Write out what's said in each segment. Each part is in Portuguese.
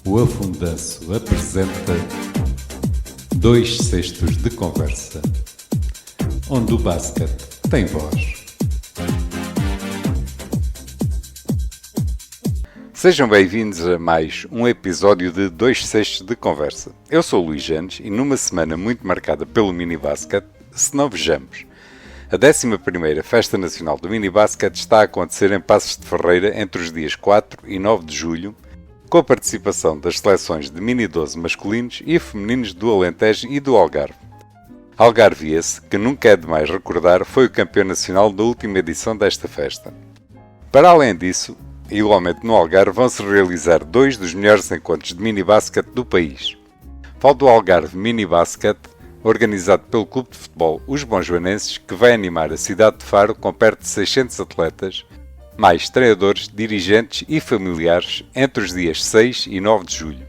O Afundanço apresenta 2/6 de conversa, onde o basquete tem voz. Sejam bem-vindos a mais um episódio de 2/6 de conversa. Eu sou o Luís Janes e numa semana muito marcada pelo mini-basket, se não vejamos, a 11ª Festa Nacional do Mini-Basket está a acontecer em Paços de Ferreira entre os dias 4 e 9 de julho, com a participação das seleções de mini-12 masculinos e femininos do Alentejo e do Algarve. Algarve esse, que nunca é demais recordar, foi o campeão nacional da última edição desta festa. Para além disso, igualmente no Algarve vão-se realizar 2 dos melhores encontros de mini-basket do país. Falo do Algarve Mini-Basket, organizado pelo Clube de Futebol Os Bonjoanenses, que vai animar a cidade de Faro com perto de 600 atletas, mais treinadores, dirigentes e familiares entre os dias 6 e 9 de julho.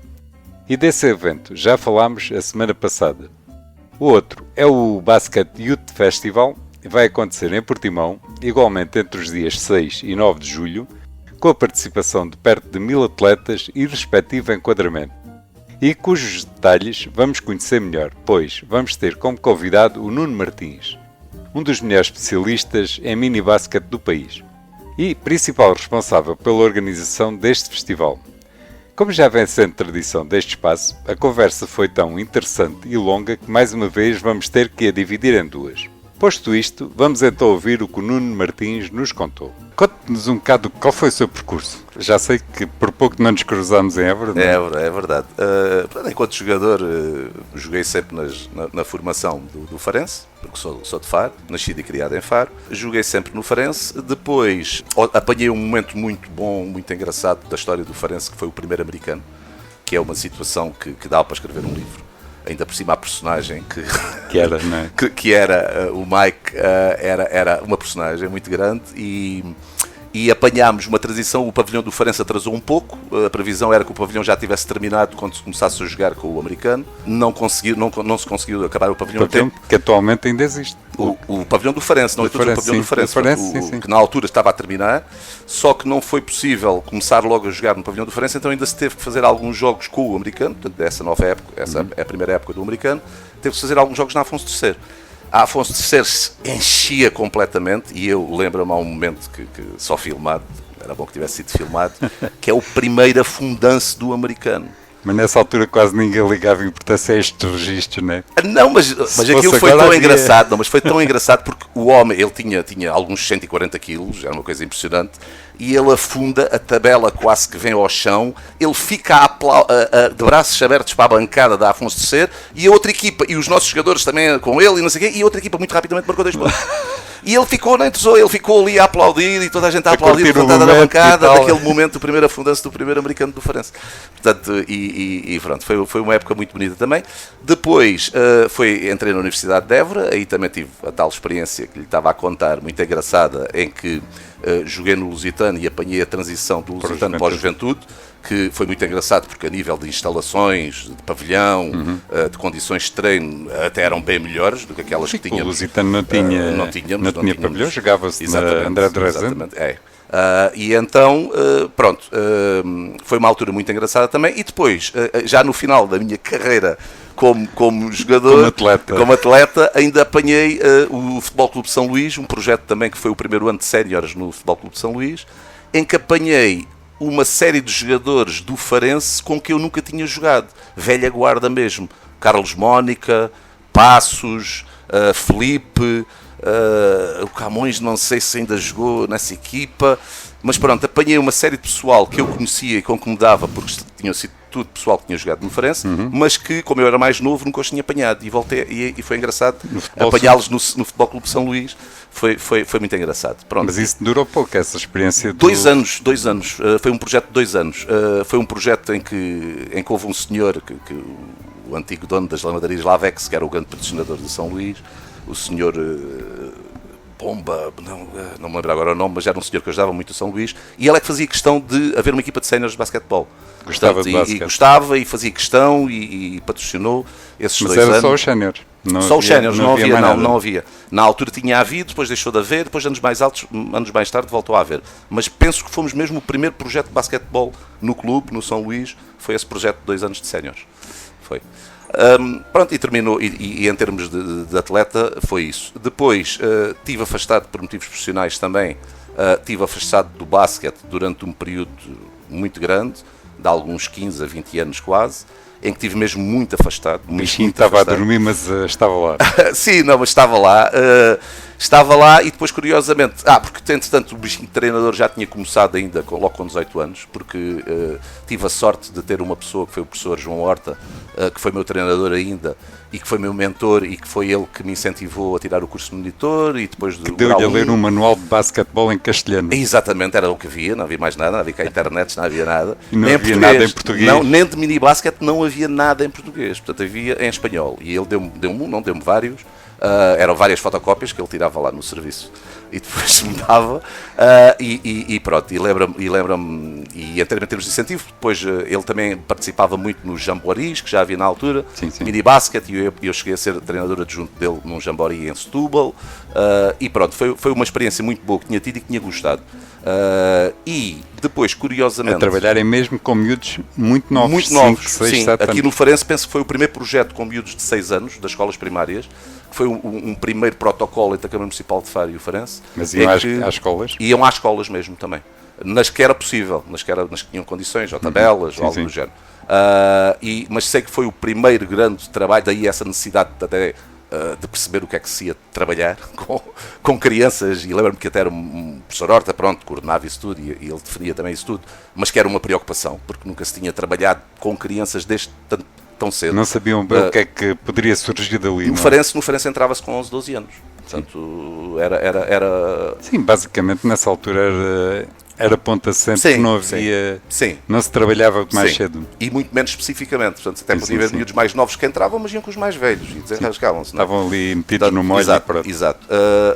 E desse evento já falámos a semana passada. O outro é o Basket Youth Festival, que vai acontecer em Portimão, igualmente entre os dias 6 e 9 de julho, com a participação de perto de 1000 atletas e respectivo enquadramento. E cujos detalhes vamos conhecer melhor, pois vamos ter como convidado o Nuno Martins, um dos melhores especialistas em mini-basket do país e principal responsável pela organização deste festival. Como já vem sendo tradição deste espaço, a conversa foi tão interessante e longa que mais uma vez vamos ter que a dividir em duas. Posto isto, vamos então ouvir o que o Nuno Martins nos contou. Conte-nos um bocado qual foi o seu percurso. Já sei que por pouco não nos cruzámos em Évora. Não? É verdade. Enquanto jogador, joguei sempre na formação do Farense, porque sou de Faro, nascido e criado em Faro. Joguei sempre no Farense. Depois apanhei um momento muito bom, muito engraçado da história do Farense, que foi o primeiro americano, que é uma situação que dá para escrever um livro. Ainda por cima a personagem que era, não é? que era o Mike, era uma personagem muito grande e apanhámos uma transição. O pavilhão do Farense atrasou um pouco, a previsão era que o pavilhão já tivesse terminado quando se começasse a jogar com o americano. Não se conseguiu acabar o pavilhão a tempo. Que atualmente ainda existe. O pavilhão do Farense, não é todo o pavilhão do Farense, sim. Que na altura estava a terminar, só que não foi possível começar logo a jogar no pavilhão do Farense, então ainda se teve que fazer alguns jogos com o americano, portanto, dessa nova época, essa é a primeira época do americano, teve-se fazer alguns jogos na Afonso III. A Afonso III se enchia completamente, e eu lembro-me há um momento que só filmado, era bom que tivesse sido filmado, que é o primeiro afundanço do americano. Mas nessa altura quase ninguém ligava importância a este registro, não é? Não, mas aquilo foi tão engraçado, mas foi tão engraçado porque o homem, ele tinha alguns 140 quilos, era uma coisa impressionante, e ele afunda, a tabela quase que vem ao chão, ele fica de braços abertos para a bancada da Afonso III, e a outra equipa, e os nossos jogadores também com ele, e não sei o quê, e a outra equipa muito rapidamente marcou 2 pontos. E ele ficou ali a aplaudir e toda a gente a aplaudir, levantada na bancada, daquele momento, o primeiro afundanço do primeiro americano do Farense. Portanto, e pronto, foi uma época muito bonita também. Depois entrei na Universidade de Évora, aí também tive a tal experiência que lhe estava a contar, muito engraçada, em que joguei no Lusitano e apanhei a transição do Lusitano para a Juventude, que foi muito engraçado porque a nível de instalações, de pavilhão, de condições de treino, até eram bem melhores do que aquelas que tínhamos. O Lusitano não tinha pavilhão, jogava-se na André de Rezende. E então, pronto, foi uma altura muito engraçada também. E depois, já no final da minha carreira como jogador, como atleta, ainda apanhei o Futebol Clube de São Luís, um projeto também que foi o primeiro ano de séniores no Futebol Clube de São Luís, em que apanhei uma série de jogadores do Farense com que eu nunca tinha jogado, velha guarda mesmo, Carlos Mónica, Passos, Felipe, o Camões, não sei se ainda jogou nessa equipa, mas pronto, apanhei uma série de pessoal que eu conhecia e com que me dava, porque tinham sido tudo pessoal que tinha jogado no Farense, mas que, como eu era mais novo, nunca os tinha apanhado, e voltei, e foi engraçado apanhá-los no Futebol Clube de São Luís. Foi muito engraçado. Pronto. Mas isso durou pouco, essa experiência? 2 anos. Foi um projeto de 2 anos. Foi um projeto em que houve um senhor, o antigo dono das lamadarias Lavex, que era o grande patrocinador de São Luís, o senhor Pomba, não me lembro agora o nome, mas era um senhor que ajudava muito o São Luís, e ele é que fazia questão de haver uma equipa de séniores de basquetebol. Gostava de basquete. Gostava e fazia questão e patrocinou esses 2 anos. Mas era só os séniores? Só os séniores, não havia, mais nada. não havia. Na altura tinha havido, depois deixou de haver, depois anos mais altos, anos mais tarde voltou a haver. Mas penso que fomos mesmo o primeiro projeto de basquetebol no clube, no São Luís, foi esse projeto de 2 anos de séniores. Foi. Pronto, e terminou, e em termos de atleta foi isso. Depois estive afastado por motivos profissionais também, estive afastado do basquete durante um período muito grande, de alguns 15 a 20 anos quase, em que estive mesmo muito afastado. O bichinho estava afastado a dormir, mas estava lá. Sim, não, mas estava lá. Estava lá e depois, curiosamente, porque entretanto o bichinho de treinador já tinha começado ainda, logo com 18 anos, porque tive a sorte de ter uma pessoa que foi o professor João Horta, que foi meu treinador ainda, e que foi meu mentor, e que foi ele que me incentivou a tirar o curso de monitor, e depois que deu-lhe a ler um manual de basquetebol em castelhano. Exatamente, era o que havia, não havia mais nada, não havia cá internet, não havia nada. E não havia nada em português. Não, nem de mini-basquete não havia nada em português, portanto havia em espanhol, e ele deu-me vários. Eram várias fotocópias que ele tirava lá no serviço e depois me dava, e pronto, e lembra-me, e em termos de incentivo, depois ele também participava muito nos jamboris que já havia na altura, mini-basket, e eu cheguei a ser treinador adjunto dele num jambori em Setúbal, e pronto, foi uma experiência muito boa que tinha tido e que tinha gostado. E depois, curiosamente, a trabalharem mesmo com miúdos muito novos, muito novos, 5, 6, sim. 7 Aqui anos. no Farense penso que foi o primeiro projeto com miúdos de 6 anos, das escolas primárias, que foi um primeiro protocolo entre a Câmara Municipal de Faro e o Farense. Mas iam às escolas? Iam às escolas mesmo também, nas que era possível, nas que tinham condições, ou tabelas, ou algo do género. Mas sei que foi o primeiro grande trabalho, daí essa necessidade até de perceber o que é que se ia trabalhar com crianças, e lembro-me que até era um professor Horta, pronto, coordenava isso tudo, e ele definia também isso tudo, mas que era uma preocupação, porque nunca se tinha trabalhado com crianças tão cedo. Não sabiam bem o que é que poderia surgir dali. No Farense entrava-se com 11, 12 anos. Portanto, era... Sim, basicamente nessa altura era ponta sempre, que não havia... Sim. Não se trabalhava mais cedo. E muito menos especificamente. Portanto, até podia haver miúdos mais novos que entravam, mas iam com os mais velhos e desenrascavam-se. Estavam ali metidos no molho. Exato.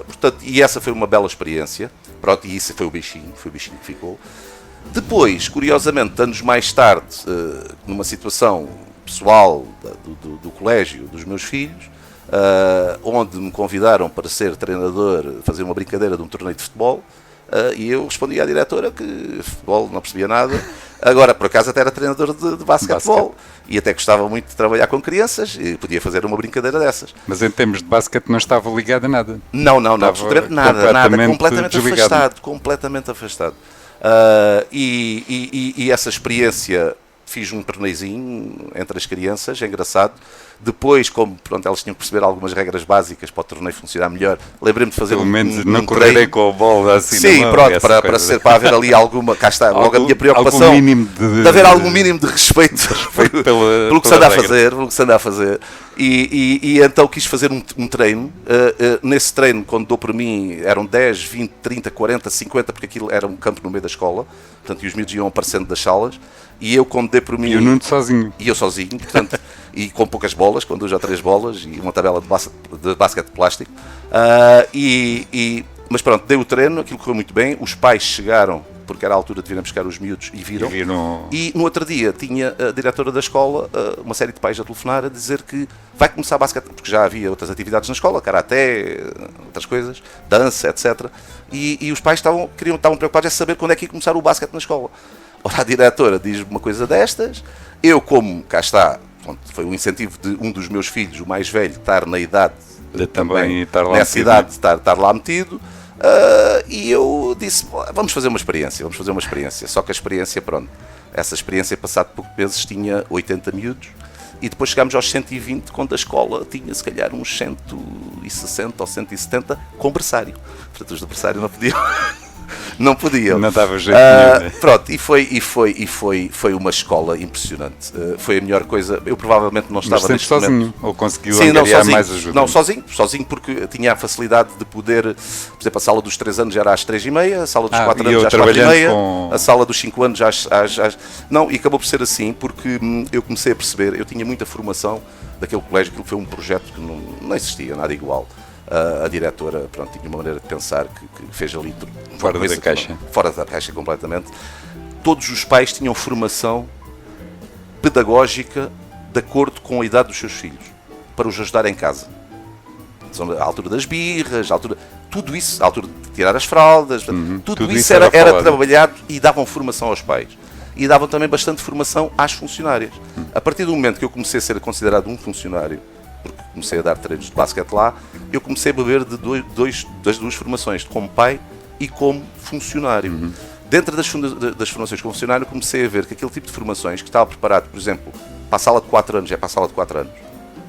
Portanto, e essa foi uma bela experiência. Pronto, e isso foi o bichinho que ficou. Depois, curiosamente, anos mais tarde, numa situação pessoal do colégio dos meus filhos, onde me convidaram para ser treinador, fazer uma brincadeira de um torneio de futebol, e eu respondi à diretora que futebol não percebia nada. Agora, por acaso, até era treinador de basquetebol e até gostava muito de trabalhar com crianças e podia fazer uma brincadeira dessas. Mas em termos de basquete não estava ligado a nada? Não, absolutamente nada, completamente afastado. E essa experiência, fiz um torneizinho entre as crianças, é engraçado. Depois, como pronto, elas tinham que perceber algumas regras básicas para o torneio funcionar melhor, lembrei-me de fazer pelo menos não correrei com a bola assim. Sim, pronto, para haver ali alguma, cá está, logo a minha preocupação de haver algum mínimo de respeito pelo que se anda a fazer, e então quis fazer um treino. Nesse treino, quando dou por mim, eram 10, 20, 30, 40, 50, porque aquilo era um campo no meio da escola, portanto, e os miúdos iam aparecendo das salas, e eu, quando dei por mim... E o Nuno sozinho. E eu sozinho, portanto, e com poucas bolas, com 2 ou 3 bolas, e uma tabela de basquete de plástico. Mas pronto, dei o treino, aquilo correu muito bem, os pais chegaram, porque era a altura de virem buscar os miúdos, e viram. E no outro dia tinha a diretora da escola, uma série de pais a telefonar, a dizer que vai começar basquete, porque já havia outras atividades na escola, karaté, outras coisas, dança, etc. E os pais estavam preocupados em saber quando é que ia começar o basquete na escola. Ora, a diretora diz uma coisa destas, eu, como cá está, foi um incentivo de um dos meus filhos, o mais velho, estar na idade de também estar lá nessa idade de estar lá metido, e eu disse, vamos fazer uma experiência. Só que a experiência, pronto, essa experiência, passado poucos meses, tinha 80 miúdos, e depois chegámos aos 120, quando a escola tinha se calhar uns 160 ou 170 com berçário. Portanto, os de berçário não podiam. Não dava jeito nenhum. Pronto, e foi uma escola impressionante. Foi a melhor coisa. Eu provavelmente não estava neste sozinho, momento. Ou conseguiu angariar mais ajuda? Não, sozinho, porque tinha a facilidade de poder, por exemplo, a sala dos 3 anos já era às 3h30, a sala dos 4 anos já às 4h30, a sala dos 5 anos já às... Não, e acabou por ser assim, porque eu comecei a perceber, eu tinha muita formação daquele colégio, aquilo foi um projeto que não existia, nada igual. A diretora, pronto, tinha uma maneira de pensar que fez ali fora da caixa. Fora da caixa completamente. Todos os pais tinham formação pedagógica de acordo com a idade dos seus filhos, para os ajudar em casa. a altura das birras, tudo isso, a altura de tirar as fraldas, tudo isso era trabalhado e davam formação aos pais. E davam também bastante formação às funcionárias. A partir do momento que eu comecei a ser considerado um funcionário, porque comecei a dar treinos de basquete lá, eu comecei a beber das duas formações, como pai e como funcionário. Dentro das formações como funcionário, comecei a ver que aquele tipo de formações que estava preparado, por exemplo, para a sala de 4 anos, é para a sala de 4 anos.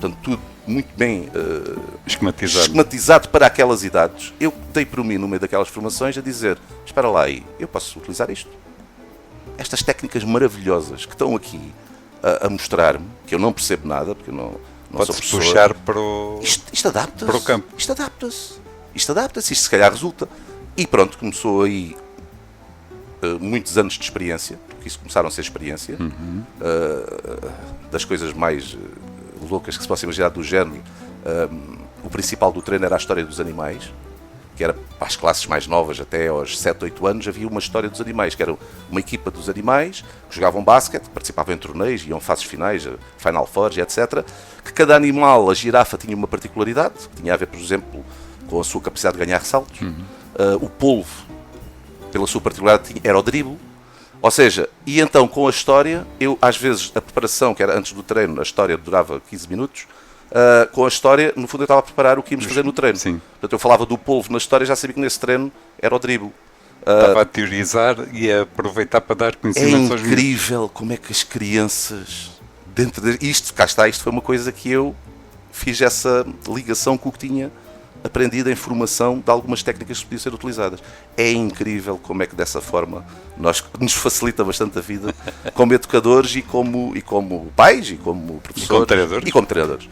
Portanto, tudo muito bem esquematizado para aquelas idades. Eu dei por mim, no meio daquelas formações, a dizer, espera lá aí, eu posso utilizar isto? Estas técnicas maravilhosas que estão aqui a mostrar-me, que eu não percebo nada, porque eu não sou professor. Puxar para o... Isto adapta-se. Para o campo. Isto adapta-se. Isto se calhar resulta. E pronto, começou aí muitos anos de experiência, porque isso começaram a ser experiência, das coisas mais loucas que se possa imaginar do género. O principal do treino era a história dos animais, que era para as classes mais novas, até aos 7, 8 anos, havia uma história dos animais, que era uma equipa dos animais, que jogavam basquete, participavam em torneios, iam fases finais, Final Four, etc. Que cada animal, a girafa, tinha uma particularidade, que tinha a ver, por exemplo, com a sua capacidade de ganhar ressaltos. O polvo, pela sua particularidade, era o drible. Ou seja, e então com a história, eu às vezes, a preparação, que era antes do treino, a história durava 15 minutos, com a história, no fundo eu estava a preparar o que íamos fazer no treino. Sim. Portanto, eu falava do polvo na história, já sabia que nesse treino era o drible. Estava a teorizar e a aproveitar para dar conhecimentos aos miúdos. É incrível como é que as crianças, dentro isto foi uma coisa que eu fiz essa ligação com o que tinha aprendido em formação de algumas técnicas que podiam ser utilizadas. É incrível como é que dessa forma nos facilita bastante a vida como educadores e como pais e como professores e como treinadores.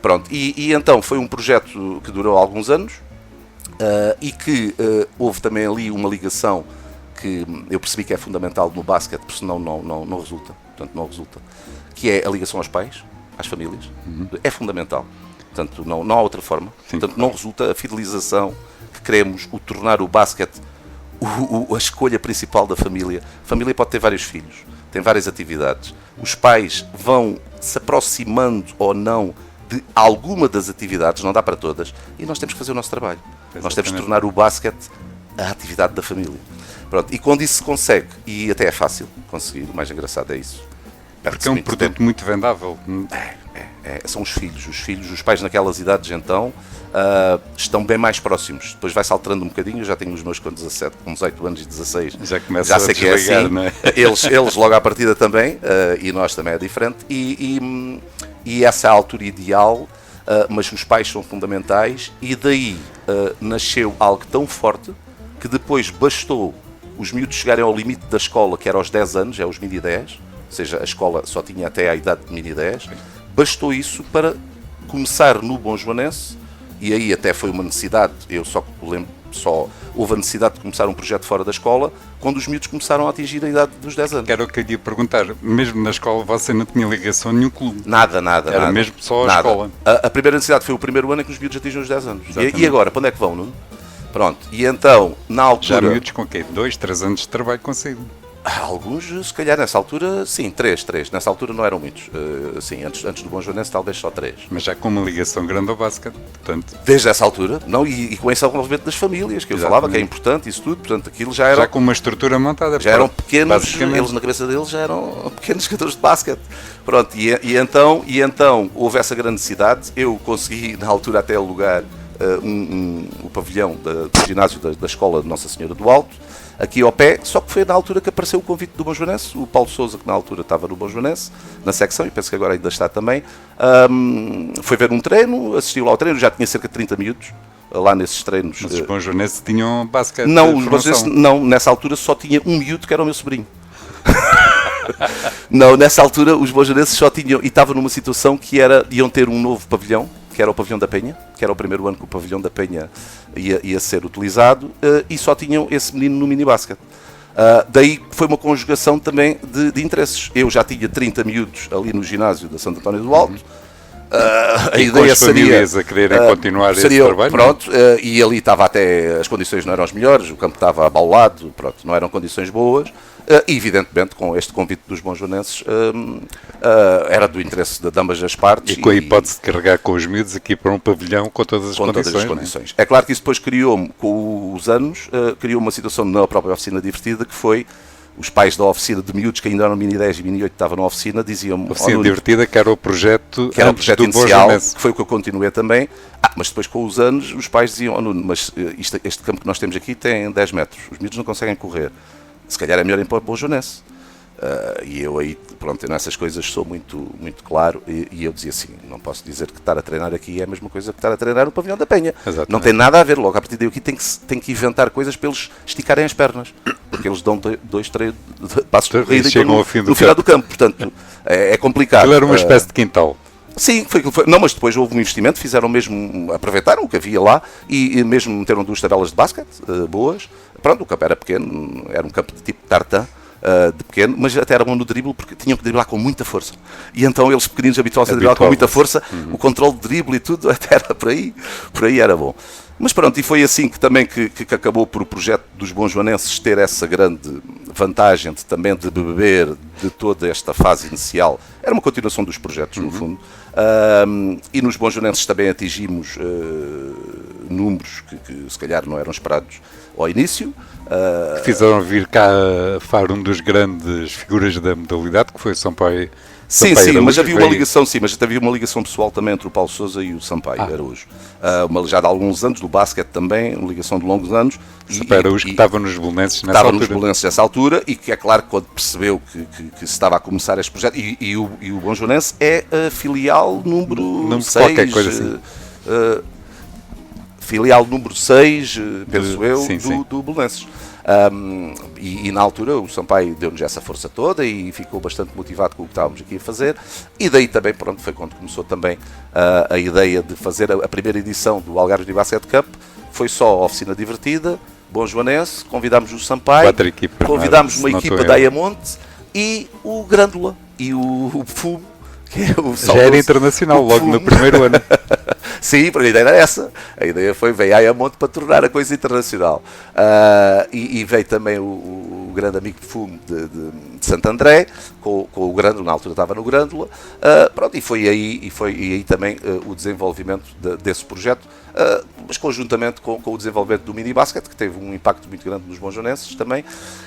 Pronto. E então foi um projeto que durou alguns anos e que houve também ali uma ligação que eu percebi que é fundamental no basquete, porque senão não resulta. Portanto, não resulta. Que é a ligação aos pais, às famílias. É fundamental. Portanto, não há outra forma. Sim. Portanto, não resulta a fidelização que queremos, o tornar o basquete a escolha principal da família. A família pode ter vários filhos, tem várias atividades. Os pais vão se aproximando ou não de alguma das atividades, não dá para todas, e nós temos que fazer o nosso trabalho. Exatamente. Nós temos que tornar o basquete a atividade da família. Pronto. E quando isso se consegue, e até é fácil conseguir, o mais engraçado é isso. Porque é um produto muito vendável. São os filhos, os pais naquelas idades então estão bem mais próximos. Depois vai-se alterando um bocadinho. Eu já tenho os meus com 17, com 18 anos e 16. Já sei que é assim. Não é? Eles logo à partida também, e nós também é diferente. E essa é a altura ideal, mas os pais são fundamentais. E daí nasceu algo tão forte que depois bastou os miúdos chegarem ao limite da escola, que era aos 10 anos, é os mini 10. Ou seja, a escola só tinha até a idade de mini 10. Bastou isso para começar no Bom Joanense, e aí até foi uma necessidade, eu só houve a necessidade de começar um projeto fora da escola, quando os miúdos começaram a atingir a idade dos 10 anos. Era o que eu ia perguntar, mesmo na escola você não tinha ligação a nenhum clube? Nada. Era mesmo só a escola? A primeira necessidade foi o primeiro ano em que os miúdos atingem os 10 anos. E agora, para onde é que vão, Nuno? Pronto, e então, na altura... Já miúdos com o quê? 2, 3 anos de trabalho consigo? Alguns, se calhar, nessa altura, sim, 3. Nessa altura não eram muitos. Sim, antes do Bom Joanense, talvez só 3. Mas já com uma ligação grande ao basquete, portanto... Desde essa altura, não, e com esse envolvimento das famílias, que eu falava, que é importante, isso tudo, portanto, aquilo já era... Já com uma estrutura montada. Já eram pequenos, eles na cabeça deles já eram pequenos jogadores de basquete. Pronto, e então houve essa grande necessidade. Eu consegui, na altura, até alugar o pavilhão do ginásio da escola de Nossa Senhora do Alto, aqui ao pé, só que foi na altura que apareceu o convite do Bom Joanense, o Paulo Sousa, que na altura estava no Bom Joanense, na secção, e penso que agora ainda está também, foi ver um treino, assistiu lá ao treino, já tinha cerca de 30 miúdos lá nesses treinos. Mas os Bom Joanenses tinham basquete? Não, os Bom Joanenses, não, nessa altura só tinha um miúdo que era o meu sobrinho. Não, nessa altura os Bom Joanenses só tinham, e estava numa situação que iam ter um novo pavilhão, que era o Pavilhão da Penha, que era o primeiro ano que o Pavilhão da Penha ia ser utilizado, e só tinham esse menino no minibasket. Daí foi uma conjugação também de interesses. Eu já tinha 30 miúdos ali no ginásio da Santo António do Alto, A e ideia com as famílias a quererem continuar esse trabalho? Pronto, e ali estava até, as condições não eram as melhores, o campo estava abaulado, pronto, não eram condições boas. E evidentemente com este convite dos bonjounenses era do interesse de ambas as partes. E com a hipótese de carregar com os miúdos aqui para um pavilhão com todas as condições. Todas as condições. É claro que isso depois criou, com os anos, criou uma situação na própria oficina divertida, que foi os pais da oficina de miúdos que ainda eram Mini 10 e Mini 8 estavam na oficina, diziam-me... Oficina divertida, que era o projeto, que era o projeto inicial, Bonjounense. que foi o que eu continuei também. Mas depois com os anos os pais diziam, Nuno, mas este campo que nós temos aqui tem 10 metros, os miúdos não conseguem correr. Se calhar é melhor ir para o Bonjounense. E eu aí, pronto, nessas coisas sou muito, muito claro, e eu dizia assim, não posso dizer que estar a treinar aqui é a mesma coisa que estar a treinar no pavilhão da Penha. Exatamente. Não tem nada a ver, logo a partir daí aqui tem que inventar coisas para eles esticarem as pernas, porque eles dão 2, 3 passos de corrida e chegam ao fim do final do campo, portanto é complicado. Aquilo era uma espécie de quintal. Sim, foi. Não, mas depois houve um investimento, fizeram mesmo, aproveitaram o que havia lá e mesmo meteram 2 tabelas de basquete boas. Pronto, o campo era pequeno, era um campo de tipo tartan, de pequeno, mas até era bom no drible porque tinham que driblar com muita força. E então eles pequeninos habituavam-se a driblar com muita força, o controle de drible e tudo, até era por aí era bom. Mas pronto, e foi assim que também que acabou por o projeto dos bonjounenses ter essa grande vantagem de também de beber de toda esta fase inicial. Era uma continuação dos projetos, no fundo. E nos bonjounenses também atingimos números que se calhar não eram esperados ao início. Fizeram vir cá a Faro um dos grandes figuras da modalidade, que foi o Sampaio. Sim, mas havia uma ligação, mas havia uma ligação pessoal também entre o Paulo Sousa e o Sampaio Araújo. Já de alguns anos, do basquete também, uma ligação de longos anos. Sampaio Araújo que estava nos Belenenses nessa altura. Estava nos Belenenses nessa altura e que é claro que quando percebeu que se estava a começar este projeto, e o Bonjounense é a filial número 6. Qualquer coisa assim. Filial número 6, penso eu, sim, do Belenenses. E na altura o Sampaio deu-nos essa força toda e ficou bastante motivado com o que estávamos aqui a fazer, e daí também, pronto, foi quando começou também a ideia de fazer a primeira edição do Algarve Basket Cup. Foi só a oficina divertida, Bonjounense, convidámos o Sampaio, convidámos uma equipa da Ayamonte e o Grândola e o Fumo, que é o já era internacional logo no primeiro ano. Sim, porque a ideia era essa. A ideia foi, veio a Ayamonte para tornar a coisa internacional. E veio também o grande amigo de Fumo de Santo André, com o Grândola, na altura estava no Grândola. Pronto, e foi aí também o desenvolvimento desse projeto, mas conjuntamente com o desenvolvimento do mini basket, que teve um impacto muito grande nos bonjounenses também,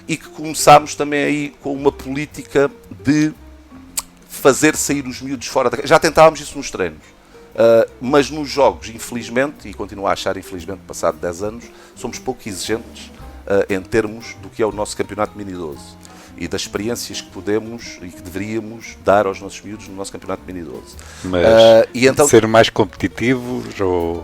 e que começámos também aí com uma política de fazer sair os miúdos fora da... Já tentávamos isso nos treinos. Mas nos jogos, infelizmente, e continuo a achar infelizmente, passado 10 anos, somos pouco exigentes em termos do que é o nosso campeonato Mini 12 e das experiências que podemos e que deveríamos dar aos nossos miúdos no nosso campeonato Mini 12. Mas e então, ser mais competitivos ou...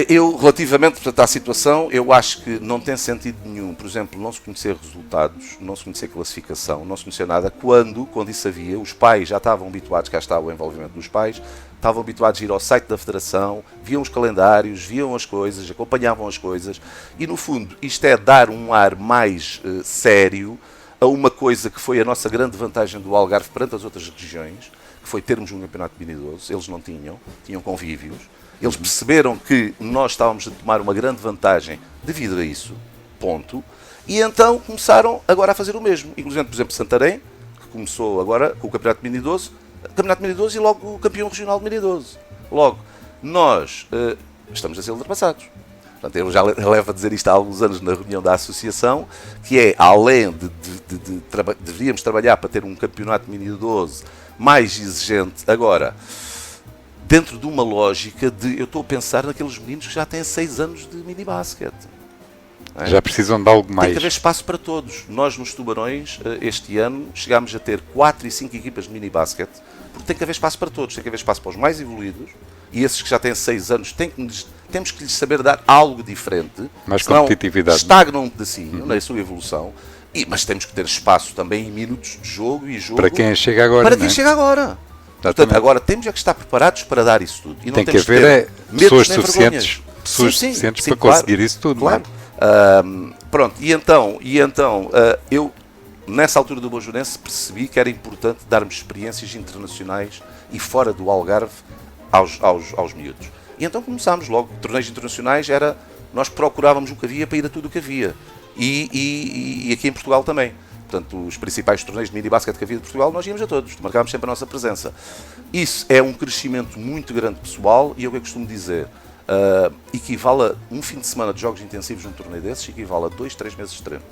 eu, relativamente portanto, à situação, eu acho que não tem sentido nenhum, por exemplo, não se conhecer resultados, não se conhecer classificação, não se conhecer nada, quando isso havia, os pais já estavam habituados, cá está o envolvimento dos pais, estavam habituados a ir ao site da Federação, viam os calendários, viam as coisas, acompanhavam as coisas, e no fundo isto é dar um ar mais sério a uma coisa que foi a nossa grande vantagem do Algarve perante as outras regiões, que foi termos um campeonato de Mini 12, eles não tinham convívios. Eles perceberam que nós estávamos a tomar uma grande vantagem devido a isso, ponto, e então começaram agora a fazer o mesmo. Inclusive, por exemplo, Santarém, que começou agora com o Campeonato de Mini 12, e logo o campeão regional de Mini 12. Logo, nós estamos a ser ultrapassados. Portanto, eu já levo a dizer isto há alguns anos na reunião da associação, que é, além deveríamos trabalhar para ter um campeonato de Mini 12 mais exigente, agora... dentro de uma lógica de... Eu estou a pensar naqueles meninos que já têm 6 anos de mini-basquete. É? Já precisam de algo mais. Tem que haver espaço para todos. Nós, nos Tubarões, este ano, chegámos a ter 4 e 5 equipas de mini-basquete, porque tem que haver espaço para todos. Tem que haver espaço para os mais evoluídos, e esses que já têm 6 anos, temos que lhes saber dar algo diferente. Mais competitividade. Estagnam um pedacinho na sua evolução, mas temos que ter espaço também em minutos de jogo e jogo... Para quem chega agora, Para quem chega agora. Portanto, agora temos é que estar preparados para dar isso tudo. E não tem que temos haver pessoas nem suficientes, para conseguir isso tudo. Claro. Pronto, e então eu, nessa altura do Bonjounense, percebi que era importante darmos experiências internacionais e fora do Algarve aos miúdos. E então começámos logo, torneios internacionais, nós procurávamos o que havia para ir a tudo o que havia. E aqui em Portugal também. Portanto, os principais torneios de mini-basquete que havia de Portugal, nós íamos a todos, marcávamos sempre a nossa presença. Isso é um crescimento muito grande pessoal, e é o que eu costumo dizer, equivale a um fim de semana de jogos intensivos num torneio desses, equivale a 2-3 meses de treino.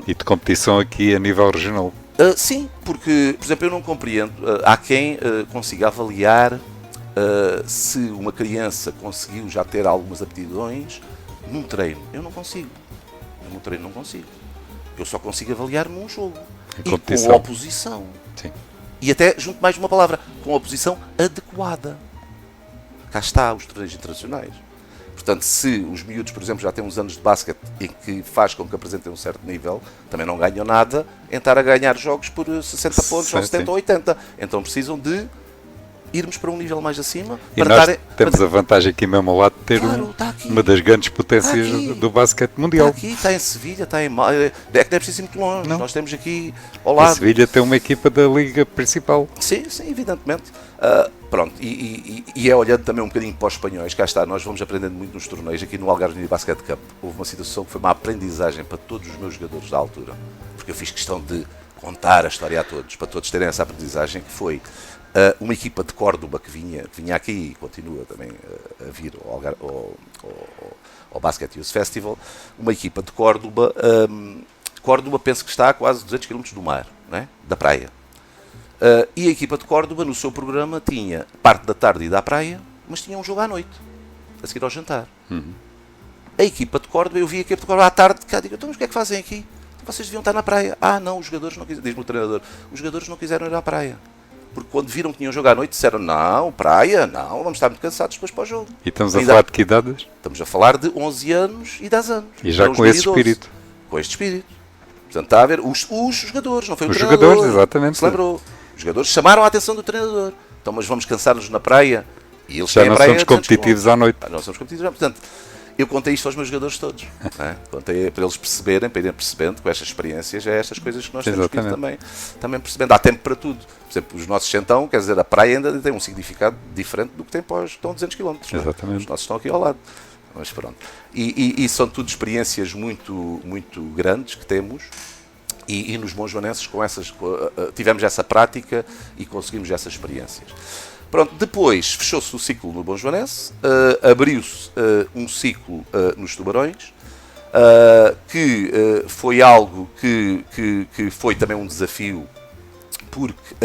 E de competição aqui a nível regional? Sim, porque, por exemplo, eu não compreendo, há quem consiga avaliar se uma criança conseguiu já ter algumas aptidões num treino. Eu não consigo. Eu num treino não consigo. Eu só consigo avaliar num jogo. E com oposição. Sim. E até, junto mais uma palavra, com oposição adequada. Cá está, os torneios internacionais. Portanto, se os miúdos, por exemplo, já têm uns anos de basquete em que faz com que apresentem um certo nível, também não ganham nada em estar a ganhar jogos por 60 pontos, ou 70 ou 80. Então precisam de irmos para um nível mais acima. E nós temos a vantagem aqui mesmo ao lado de ter uma das grandes potências do basquete mundial. Está aqui, está em Sevilha, está em Málaga. É que não é preciso ir muito longe. Não. Nós temos aqui ao lado. A Sevilha tem uma equipa da liga principal. Sim, evidentemente. Pronto, e é olhando também um bocadinho para os espanhóis, cá está, nós vamos aprendendo muito nos torneios. Aqui no Algarve Mini Basket Cup houve uma situação que foi uma aprendizagem para todos os meus jogadores da altura, porque eu fiz questão de contar a história a todos, para todos terem essa aprendizagem, que foi uma equipa de Córdoba que vinha aqui e continua também a vir ao Basket Youth Festival, uma equipa de Córdoba. Córdoba penso que está a quase 200 km do mar, não é? Da praia. E a equipa de Córdoba, no seu programa, tinha parte da tarde ida à praia, mas tinha um jogo à noite, a seguir ao jantar. A equipa de Córdoba, eu vi a equipa de Córdoba à tarde, cá, digo, então, mas o que é que fazem aqui? Vocês deviam estar na praia. Não, os jogadores não quiseram, diz-me o treinador, os jogadores não quiseram ir à praia. Porque quando viram que tinham jogo à noite, disseram, não, praia, não, vamos estar muito cansados depois para o jogo. E estamos a falar de que idades? Estamos a falar de 11 anos e 10 anos. E já com esse espírito. Com este espírito. Portanto, está a ver, os jogadores, não foi o treinador. Os jogadores, exatamente. Se lembrou. Os jogadores chamaram a atenção do treinador. Então, mas vamos cansar-nos na praia. E eles já não somos competitivos à noite. Não somos competitivos. Portanto, eu contei isto aos meus jogadores todos. Né? Contei para eles perceberem, para irem percebendo com estas experiências, é estas coisas que nós temos que ir também percebendo. Há tempo para tudo. Por exemplo, os nossos então, quer dizer, a praia ainda tem um significado diferente do que tem para os que estão a 200 km. Exatamente. Os nossos estão aqui ao lado. Mas pronto. E são tudo experiências muito, muito grandes que temos. E nos monjoanenses tivemos essa prática e conseguimos essas experiências. Pronto, depois fechou-se o ciclo no Bonjoanense, abriu-se um ciclo nos Tubarões, que foi algo que foi também um desafio, porque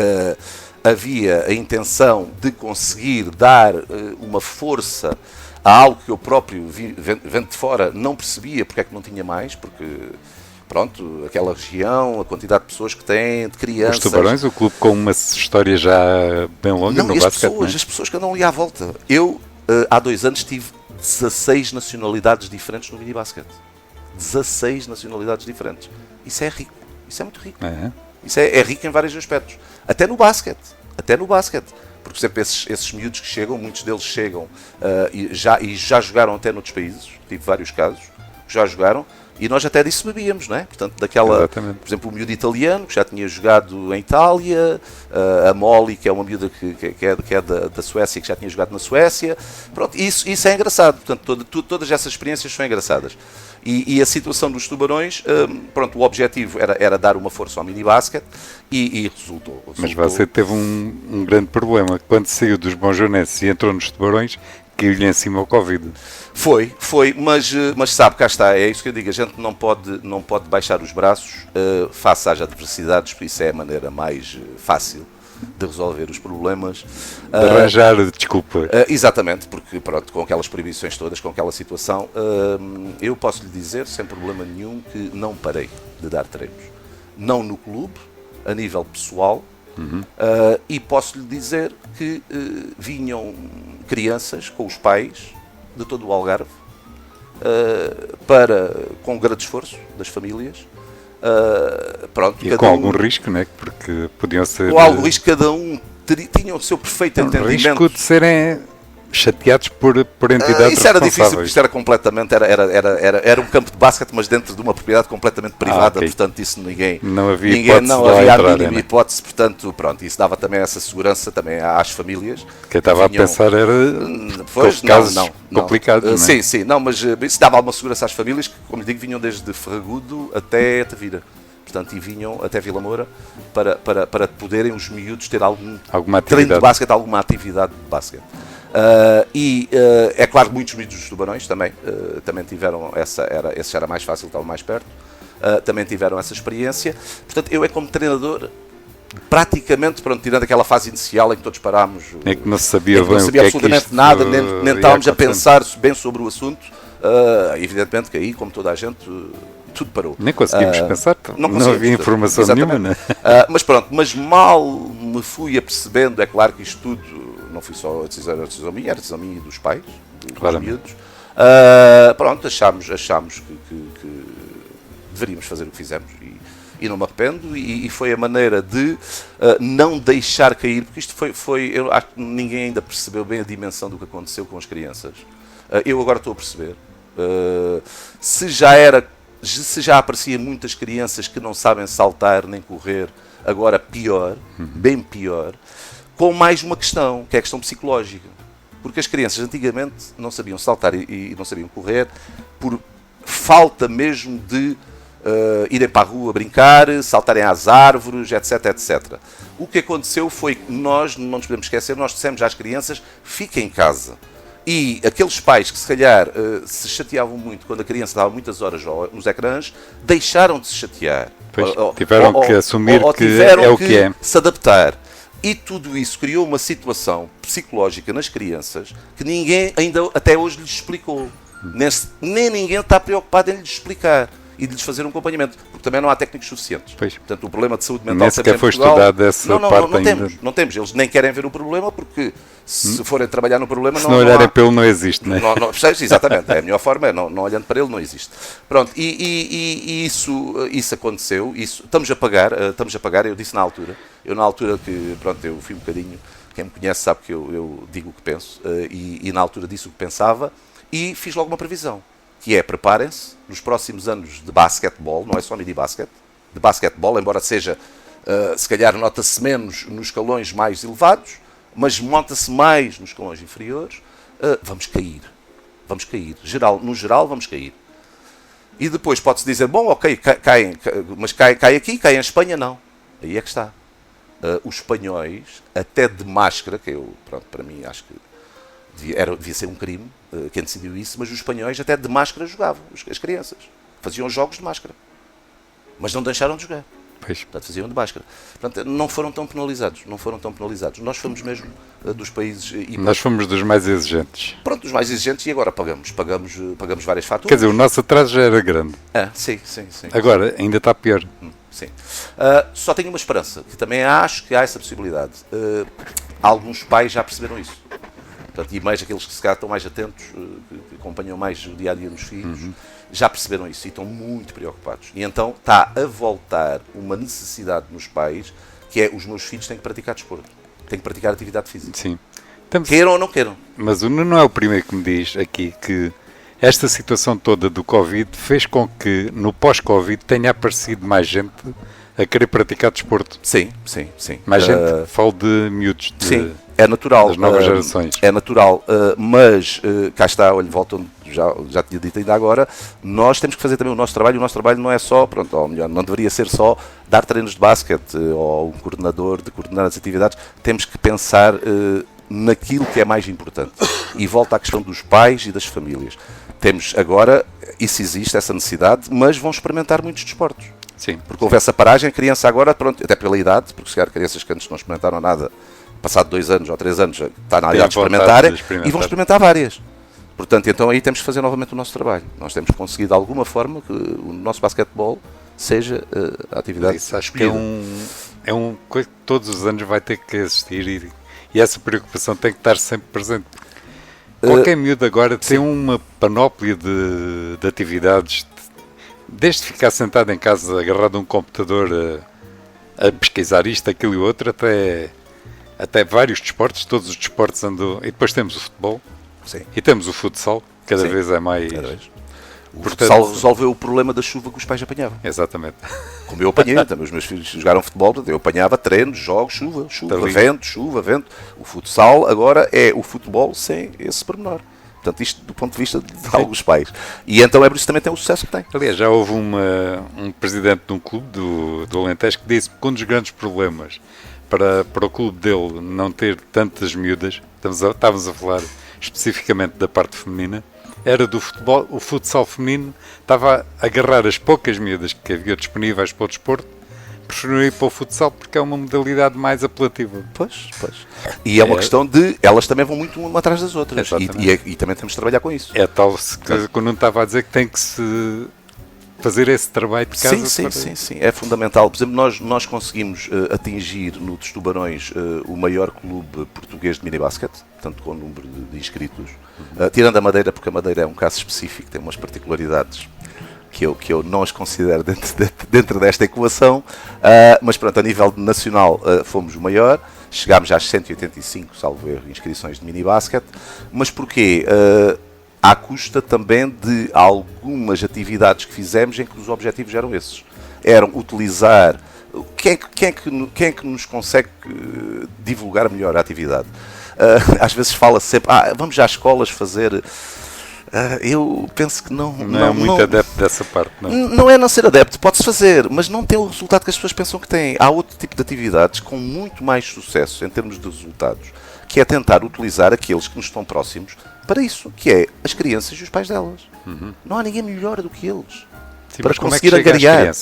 havia a intenção de conseguir dar uma força a algo que eu próprio, vendo de fora, não percebia porque é que não tinha mais, porque... Pronto, aquela região, a quantidade de pessoas que tem, de crianças... Os Tubarões, o clube com uma história já bem longa no basquete, não é? As pessoas que andam ali à volta. Eu, há 2 anos, tive 16 nacionalidades diferentes no mini-basquete. 16 nacionalidades diferentes. Isso é rico. Isso é muito rico. Isso é rico em vários aspectos. Até no basquete. Porque, por exemplo, esses miúdos que chegam, muitos deles chegam e já jogaram até noutros países. Tive vários casos. Já jogaram. E nós até disso bebíamos, não é? Portanto, Exatamente. Por exemplo, o miúdo italiano, que já tinha jogado em Itália, a Molly, que é uma miúda que é da Suécia, que já tinha jogado na Suécia. Pronto, isso é engraçado. Portanto, todas essas experiências são engraçadas. E a situação dos Tubarões, pronto, o objetivo era dar uma força ao mini-basket e resultou. Mas você teve um grande problema. Quando saiu dos Bonjoanenses e entrou nos Tubarões, caiu-lhe em cima o Covid. Foi, mas sabe, cá está, é isso que eu digo, a gente não pode baixar os braços face às adversidades, porque isso é a maneira mais fácil de resolver os problemas. De arranjar desculpa. Exatamente, porque pronto, com aquelas proibições todas, com aquela situação, eu posso lhe dizer, sem problema nenhum, que não parei de dar treinos. Não no clube, a nível pessoal, e posso lhe dizer que vinham crianças com os pais de todo o Algarve com grande esforço das famílias. Pronto, e com algum risco, né? Porque podiam ser... Com algum risco, cada um tinha o seu perfeito entendimento. Risco de serem chateados por entidades Isso era difícil, porque responsáveis. isto era completamente, era um campo de basquete, mas dentro de uma propriedade completamente privada, ok. portanto isso ninguém Não havia ninguém hipótese não de lá havia a entrarem, mínima né? hipótese, portanto, pronto, isso dava também essa segurança também às famílias. Quem estava a Vinham- pensar era Pois, casos não. complicados, não é? Sim, sim, não, mas isso dava alguma segurança às famílias que, como lhe digo, vinham desde Ferragudo até Tavira. Portanto, e vinham até Vila Moura para poderem os miúdos ter algum Alguma treino de atividade. basquete, alguma atividade de basquete. É claro, muitos miúdos dos Tubarões também tiveram esse era mais fácil, estava mais perto, também tiveram essa experiência. Portanto, eu como treinador, praticamente, pronto, tirando aquela fase inicial em que todos parámos, É que não se sabia em que bem não o sabia que é que absolutamente isto nada, nem ia estávamos a acontecer. pensar bem sobre o assunto, evidentemente que aí, como toda a gente, tudo parou. Nem conseguimos pensar, não conseguimos, havia informação exatamente. nenhuma, né? Mas pronto, mas mal me fui apercebendo, é claro que isto tudo não foi só a decisão minha, era a decisão minha e dos pais, dos Claramente. miúdos. Pronto, achámos que deveríamos fazer o que fizemos e não me arrependo, e foi a maneira de não deixar cair, porque isto foi eu acho que ninguém ainda percebeu bem a dimensão do que aconteceu com as crianças. Eu agora estou a perceber. Se já aparecia muitas crianças que não sabem saltar nem correr, agora pior, bem pior, com mais uma questão, que é a questão psicológica. Porque as crianças antigamente não sabiam saltar e não sabiam correr por falta mesmo de irem para a rua brincar, saltarem às árvores, etc, etc. O que aconteceu foi que nós, não nos podemos esquecer, nós dissemos às crianças, fiquem em casa. E aqueles pais que se calhar se chateavam muito quando a criança estava muitas horas nos ecrãs, deixaram de se chatear. Pois, tiveram que assumir que tiveram é o que é. se adaptar. E tudo isso criou uma situação psicológica nas crianças que ninguém ainda até hoje lhes explicou. Nem ninguém está preocupado em lhes explicar e de lhes fazer um acompanhamento, porque também não há técnicos suficientes. Pois. Portanto, o problema de saúde mental Nem sempre sequer em foi Portugal- estudado essa parte não ainda. temos, não temos. Eles nem querem ver o problema, porque se forem trabalhar no problema Se não olharem há- para ele, não existe, né? percebes? Exatamente, é a melhor forma, não olhando para ele não existe. Pronto, e isso aconteceu, estamos a pagar, eu disse na altura que, pronto, eu fui um bocadinho, quem me conhece sabe que eu digo o que penso, e na altura disse o que pensava, e fiz logo uma previsão, que é, preparem-se, nos próximos anos de basquetebol, não é só mini-basquete, de basquetebol, embora seja, se calhar nota-se menos nos escalões mais elevados, mas monta-se mais nos escalões inferiores, vamos cair. No geral, vamos cair. E depois pode-se dizer, bom, ok, mas cai aqui, cai em Espanha, não. Aí é que está. Os espanhóis, até de máscara, que eu, pronto, para mim acho que devia ser um crime, quem decidiu isso, mas os espanhóis até de máscara jogavam, as crianças. Faziam jogos de máscara. Mas não deixaram de jogar. Pois. Portanto, faziam de máscara. Portanto, não foram tão penalizados. Nós fomos mesmo dos países... Nós fomos dos mais exigentes. Pronto, dos mais exigentes, e agora pagamos várias faturas. Quer dizer, o nosso atraso já era grande. Sim. Agora, ainda está pior. Sim. Só tenho uma esperança, que também acho que há essa possibilidade. Alguns pais já perceberam isso. Portanto, e mais aqueles que se calhar estão mais atentos, que acompanham mais o dia-a-dia dos filhos, já perceberam isso e estão muito preocupados. E então está a voltar uma necessidade nos pais, que é os meus filhos têm que praticar desporto, têm que praticar atividade física. Sim. Queiram ou não queiram. Mas o Nuno não é o primeiro que me diz aqui que esta situação toda do Covid fez com que no pós-Covid tenha aparecido mais gente a querer praticar desporto. Sim. Mais gente, falo de miúdos, Sim, é natural. das novas gerações. É natural, mas cá está, olha, voltando, já tinha dito ainda agora, nós temos que fazer também o nosso trabalho. O nosso trabalho não é só, pronto, ou melhor, não deveria ser só dar treinos de basquete ou um coordenador de coordenar as atividades. Temos que pensar naquilo que é mais importante. E volta à questão dos pais e das famílias. Temos agora, isso existe, essa necessidade, mas vão experimentar muitos desportos. Sim. Porque houve essa paragem, a criança agora, pronto, até pela idade, porque se calhar crianças que antes não experimentaram nada, passado 2 anos ou 3 anos, está na idade de experimentarem, e vão experimentar várias. Portanto, então aí temos que fazer novamente o nosso trabalho. Nós temos que conseguir de alguma forma que o nosso basquetebol seja a atividade. Isso acho que é um coisa que todos os anos vai ter que existir e essa preocupação tem que estar sempre presente. Qualquer miúdo agora tem uma panóplia de atividades, desde ficar sentado em casa agarrado a um computador a pesquisar isto, aquilo e outro, até até vários desportos, todos os desportos andam. E depois temos o futebol. Sim. E temos o futsal, cada Sim. vez é mais. Cada vez. O futsal resolveu o problema da chuva que os pais apanhavam. Exatamente. Como eu apanhei, também os meus filhos jogaram futebol, portanto, eu apanhava treinos, jogos, chuva, vento. O futsal agora é o futebol sem esse pormenor. Portanto, isto do ponto de vista de alguns pais. E então é por isso que também tem o sucesso que tem. Aliás, já houve um presidente de um clube do Alentejo que disse que um dos grandes problemas para o clube dele não ter tantas miúdas, estávamos a falar especificamente da parte feminina, era do futebol. O futsal feminino estava a agarrar as poucas miúdas que havia disponíveis para o desporto, preferiram ir para o futsal porque é uma modalidade mais apelativa. Pois. E é uma questão de... Elas também vão muito uma atrás das outras. E também temos de trabalhar com isso. É tal que quando não estava a dizer que tem que se fazer esse trabalho de casa. Sim. É fundamental. Por exemplo, nós conseguimos atingir no dos Tubarões o maior clube português de minibasket, tanto com o número de inscritos. Tirando a Madeira, porque a Madeira é um caso específico, tem umas particularidades que eu não as considero dentro desta equação, mas pronto, a nível nacional fomos o maior, chegámos às 185, salvo erro, inscrições de minibasket, mas porquê? À custa também de algumas atividades que fizemos em que os objetivos eram esses. Eram utilizar... Quem é que nos consegue divulgar melhor a atividade? Às vezes fala-se sempre, vamos às escolas fazer... eu penso que não é muito adepto dessa parte. Não é não ser adepto, pode-se fazer, mas não tem o resultado que as pessoas pensam que tem. Há outro tipo de atividades com muito mais sucesso em termos de resultados, que é tentar utilizar aqueles que nos estão próximos para isso, que é as crianças e os pais delas. Não há ninguém melhor do que eles. Sim, para conseguir angariar.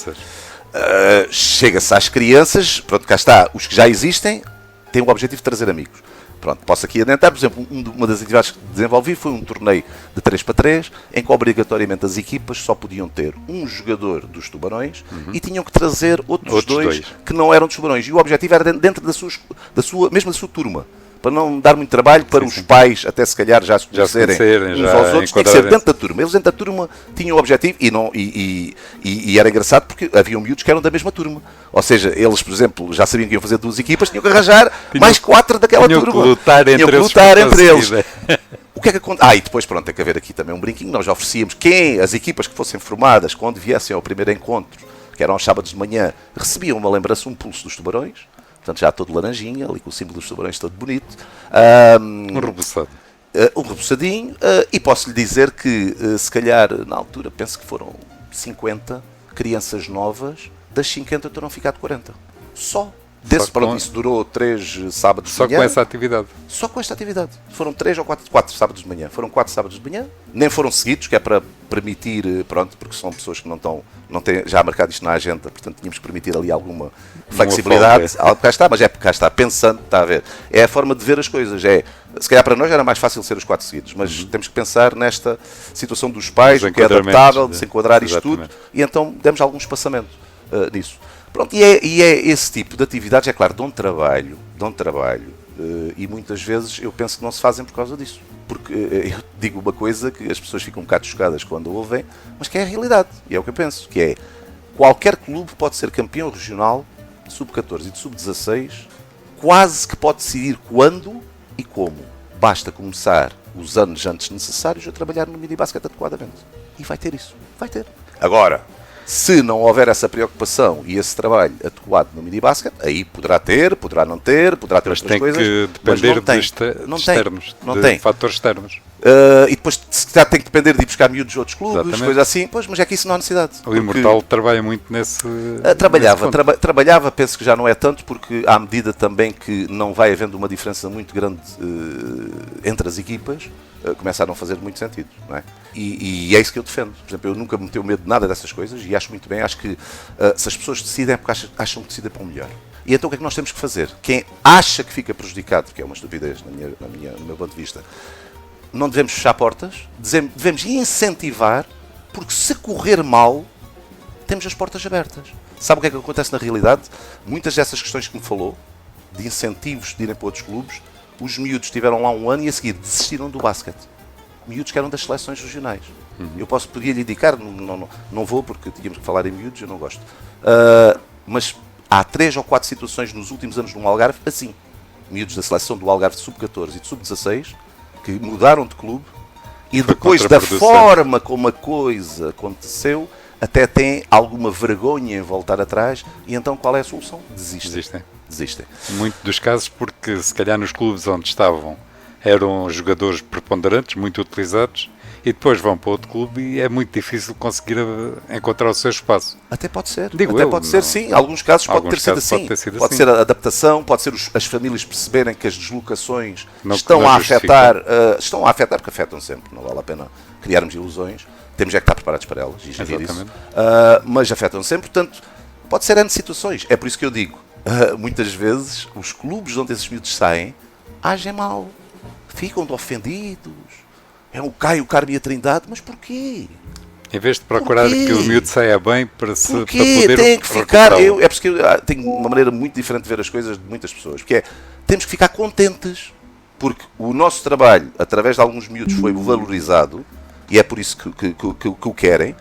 Chega-se às crianças, pronto, cá está, os que já existem têm o objetivo de trazer amigos. Pronto, posso aqui adentrar, por exemplo, uma das atividades que desenvolvi foi um torneio de 3x3, em que obrigatoriamente as equipas só podiam ter um jogador dos Tubarões e tinham que trazer outros dois que não eram dos Tubarões. E o objetivo era dentro da sua turma, para não dar muito trabalho para os pais, até se calhar já se conhecerem uns aos outros, tinha que ser dentro da turma. Eles dentro da turma tinham o objetivo e era engraçado porque haviam miúdos que eram da mesma turma. Ou seja, eles, por exemplo, já sabiam que iam fazer 2 equipas, tinham que arranjar mais 4 daquela turma. Tinham que lutar entre eles. O que é que acontece? E depois, pronto, tem que haver aqui também um brinquinho. Nós oferecíamos as equipas que fossem formadas, quando viessem ao primeiro encontro, que eram aos sábados de manhã, recebiam uma lembrança, um pulso dos Tubarões. Portanto, já todo laranjinha, ali com o símbolo dos Tubarões todo bonito. Um reboçado. Um rebocadinho. E posso-lhe dizer que, se calhar, na altura, penso que foram 50 crianças novas, das 50 terão ficado 40. Só. Isso durou 3 sábados de manhã. Só com essa atividade. Só com esta atividade. Foram 3 ou 4 sábados de manhã. Foram 4 sábados de manhã. Nem foram seguidos, que é para permitir, pronto, porque são pessoas que não têm já marcado isto na agenda, portanto tínhamos que permitir ali alguma flexibilidade. Cá está, mas cá está, pensando, está a ver. É a forma de ver as coisas. Se calhar para nós era mais fácil ser os 4 seguidos, mas temos que pensar nesta situação dos pais, o que é adaptável, de se enquadrar isto tudo, e então demos algum espaçamento nisso. Pronto, e é esse tipo de atividades, é claro, dão trabalho, e muitas vezes eu penso que não se fazem por causa disso. Porque eu digo uma coisa que as pessoas ficam um bocado chocadas quando ouvem, mas que é a realidade, e é o que eu penso, que é, qualquer clube pode ser campeão regional de sub-14 e de sub-16, quase que pode decidir quando e como. Basta começar os anos antes necessários a trabalhar no minibasket adequadamente. E vai ter isso, vai ter. Agora, se não houver essa preocupação e esse trabalho adequado no minibasket, aí poderá não ter outras coisas. Mas tem que depender de fatores externos. E depois se calhar tem que depender de ir buscar miúdos de outros clubes, coisas assim, mas é que isso não há necessidade. O Imortal trabalha muito nesse... Trabalhava, penso que já não é tanto, porque à medida também que não vai havendo uma diferença muito grande entre as equipas, começa a não fazer muito sentido, não é? E é isso que eu defendo. Por exemplo, eu nunca me tenho medo de nada dessas coisas e acho muito bem, acho que se as pessoas decidem é porque acham que decidem para o melhor. E então o que é que nós temos que fazer? Quem acha que fica prejudicado, que é uma estupidez no meu ponto de vista, não devemos fechar portas, devemos incentivar, porque se correr mal, temos as portas abertas. Sabe o que é que acontece na realidade? Muitas dessas questões que me falou, de incentivos de irem para outros clubes, os miúdos estiveram lá um ano e a seguir desistiram do basquete. Miúdos que eram das seleções regionais. Eu podia lhe indicar, não vou porque tínhamos que falar em miúdos, eu não gosto. Mas há 3 ou 4 situações nos últimos anos no Algarve assim. miúdos da seleção do Algarve de sub-14 e de sub-16 que mudaram de clube e Foi depois da forma como a coisa aconteceu, até têm alguma vergonha em voltar atrás e então qual é a solução? Desistem. Muito dos casos porque se calhar nos clubes onde estavam eram jogadores preponderantes, muito utilizados, e depois vão para outro clube e é muito difícil conseguir encontrar o seu espaço. Até pode ser. Pode ser, sim. Em alguns casos pode ter sido assim. Pode ser a adaptação, pode ser as famílias perceberem que as deslocações estão a afetar, porque afetam sempre, não vale a pena criarmos ilusões. Temos é que estar preparados para elas e gerir isso. Mas afetam sempre, portanto, pode ser N situações. É por isso que eu digo, muitas vezes os clubes onde esses miúdos saem agem mal, ficam ofendidos. É o Caio, o Carme e a Trindade, mas porquê? Em vez de procurar que o miúdo saia bem para poder tem que ficar. É porque eu tenho uma maneira muito diferente de ver as coisas de muitas pessoas, porque temos que ficar contentes, porque o nosso trabalho, através de alguns miúdos, foi valorizado, e é por isso que o querem,